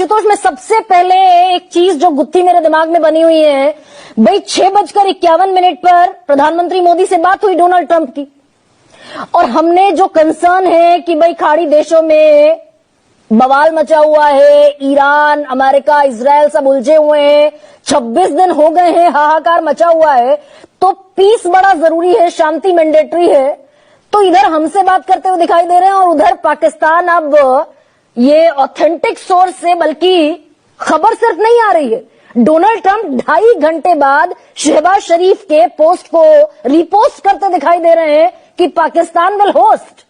आशुतोष, में सबसे पहले एक चीज जो गुत्थी मेरे दिमाग में बनी हुई है, भाई 6:51 पर प्रधानमंत्री मोदी से बात हुई डोनाल्ड ट्रंप की, और हमने जो कंसर्न है कि भाई खाड़ी देशों में बवाल मचा हुआ है, ईरान, अमेरिका, इजराइल सब उलझे हुए हैं, 26 दिन हो गए हैं, हाहाकार मचा हुआ है, तो पीस बड़ा जरूरी है, शांति मैंडेटरी है। तो इधर हमसे बात करते हुए दिखाई दे रहे हैं और उधर पाकिस्तान अब ये ऑथेंटिक सोर्स से बल्कि खबर सिर्फ नहीं आ रही है, डोनाल्ड ट्रंप 2.5 घंटे बाद शहबाज शरीफ के पोस्ट को रिपोस्ट करते दिखाई दे रहे हैं कि Pakistan will host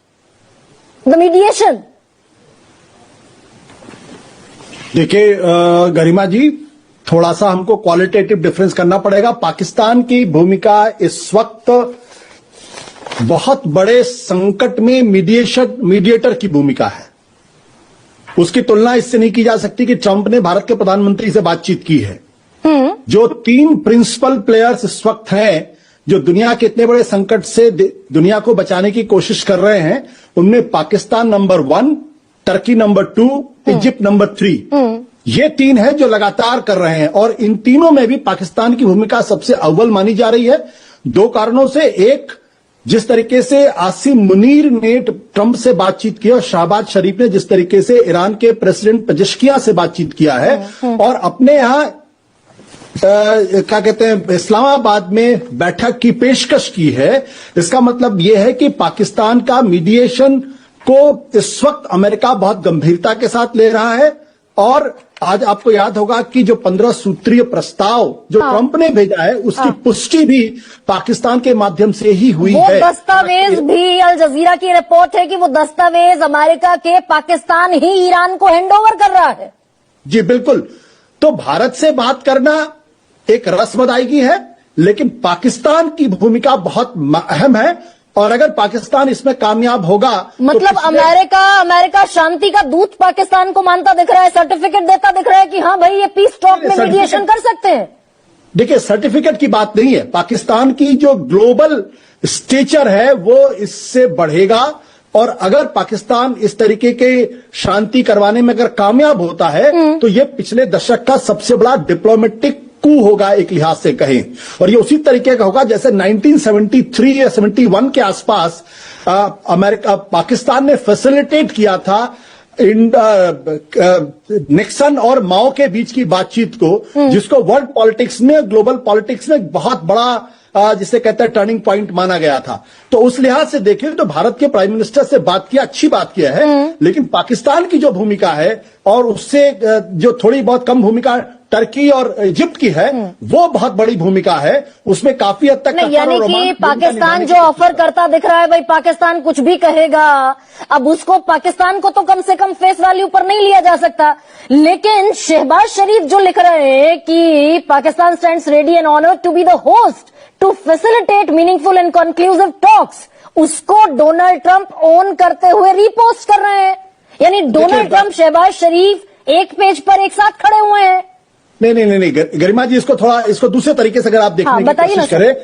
the mediation. देखिए गरिमा जी, थोड़ा सा हमको क्वालिटेटिव डिफरेंस करना पड़ेगा। पाकिस्तान की भूमिका इस वक्त बहुत बड़े संकट में मीडिएटर की भूमिका है। उसकी तुलना इससे नहीं की जा सकती कि ट्रंप ने भारत के प्रधानमंत्री से बातचीत की है। जो 3 प्रिंसिपल प्लेयर्स इस वक्त हैं जो दुनिया के इतने बड़े संकट से दुनिया को बचाने की कोशिश कर रहे हैं, उनमें Pakistan number 1, Turkey number 2, Egypt number 3, ये 3 है जो लगातार कर रहे हैं। और इन तीनों में भी पाकिस्तान की भूमिका सबसे अव्वल मानी जा रही है, 2 कारणों से। एक, जिस तरीके से आसिम मुनीर ने ट्रंप से बातचीत की और शहबाज शरीफ ने जिस तरीके से ईरान के प्रेसिडेंट पेजेश्कियां से बातचीत किया है और अपने यहां क्या कहते हैं इस्लामाबाद में बैठक की पेशकश की है, इसका मतलब यह है कि पाकिस्तान का मीडिएशन को इस वक्त अमेरिका बहुत गंभीरता के साथ ले रहा है। और आज आपको याद होगा कि जो 15 सूत्रीय प्रस्ताव जो ट्रंप ने भेजा है, उसकी पुष्टि भी पाकिस्तान के माध्यम से ही हुई है। वो दस्तावेज भी अल जजीरा की रिपोर्ट है कि वो दस्तावेज अमेरिका के पाकिस्तान ही ईरान को हैंडओवर कर रहा है। जी बिल्कुल। तो भारत से बात करना एक रस्म अदायगी है, लेकिन पाकिस्तान की भूमिका बहुत अहम है। और अगर पाकिस्तान इसमें कामयाब होगा, मतलब तो अमेरिका शांति का दूत पाकिस्तान को मानता दिख रहा है, सर्टिफिकेट देता दिख रहा है कि हाँ भाई ये पीस टॉक में मीडिएशन कर सकते हैं। देखिए, सर्टिफिकेट की बात नहीं है, पाकिस्तान की जो ग्लोबल स्टेचर है वो इससे बढ़ेगा। और अगर पाकिस्तान इस तरीके के शांति करवाने में अगर कामयाब होता है तो ये पिछले दशक का सबसे बड़ा डिप्लोमेटिक कू होगा एक लिहाज से कहें। और ये उसी तरीके का होगा जैसे 1973 या 71 के आसपास पाकिस्तान ने फैसिलिटेट किया था निक्सन और माओ के बीच की बातचीत को, जिसको वर्ल्ड पॉलिटिक्स में, ग्लोबल पॉलिटिक्स में बहुत बड़ा जिसे कहते हैं टर्निंग पॉइंट माना गया था। तो उस लिहाज से देखें तो भारत के प्राइम मिनिस्टर से बात किया, अच्छी बात किया है, लेकिन पाकिस्तान की जो भूमिका है और उससे जो थोड़ी बहुत कम भूमिका टर्की और इजिप्ट की है, वो बहुत बड़ी भूमिका है। उसमें काफी हद तक यानी कि पाकिस्तान जो ऑफर करता दिख रहा है, भाई पाकिस्तान कुछ भी कहेगा, अब उसको पाकिस्तान को तो कम से कम फेस वैल्यू पर नहीं लिया जा सकता। लेकिन शहबाज शरीफ जो लिख रहे हैं कि Pakistan stands ready and honoured to be the host to facilitate meaningful and conclusive talks, उसको डोनाल्ड ट्रंप ओन करते हुए रिपोस्ट कर रहे हैं। यानी डोनाल्ड ट्रंप, शहबाज शरीफ एक पेज पर एक साथ खड़े हुए हैं। नहीं गरिमा जी, इसको दूसरे तरीके से अगर आप देखने की कोशिश करें,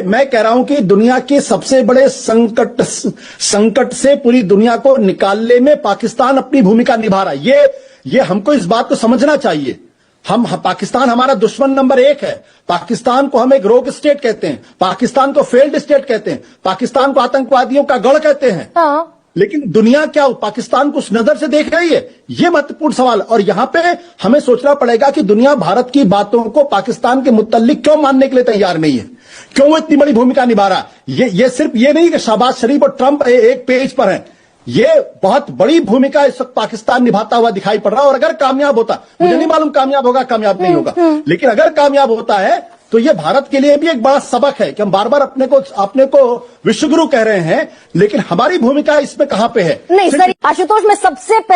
मैं कह रहा हूं कि दुनिया के सबसे बड़े संकट से पूरी दुनिया को निकालने में पाकिस्तान अपनी भूमिका निभा रहा है। ये हमको इस बात को समझना चाहिए। पाकिस्तान हमारा दुश्मन नंबर 1 है। पाकिस्तान को हम एक रोग स्टेट कहते हैं, पाकिस्तान को फेल्ड स्टेट कहते हैं, पाकिस्तान को आतंकवादियों का गढ़ कहते हैं। लेकिन दुनिया क्या पाकिस्तान को उस नजर से देख रही है? ये महत्वपूर्ण सवाल। और यहां पे हमें सोचना पड़ेगा कि दुनिया भारत की बातों को पाकिस्तान के मुत्तल्लिक क्यों मानने के लिए तैयार नहीं है, क्यों वो इतनी बड़ी भूमिका निभा रहा है। ये सिर्फ ये नहीं कि शहबाज शरीफ और ट्रंप एक पेज पर हैं, ये बहुत बड़ी भूमिका इस वक्त पाकिस्तान निभाता हुआ दिखाई पड़ रहा है। और अगर कामयाब होता, मुझे नहीं मालूम कामयाब होगा कामयाब नहीं होगा, लेकिन अगर कामयाब होता है तो ये भारत के लिए भी एक बड़ा सबक है कि हम बार बार अपने को विश्वगुरु कह रहे हैं, लेकिन हमारी भूमिका इसमें कहां पे है? नहीं सर, आशुतोष, में सबसे पहले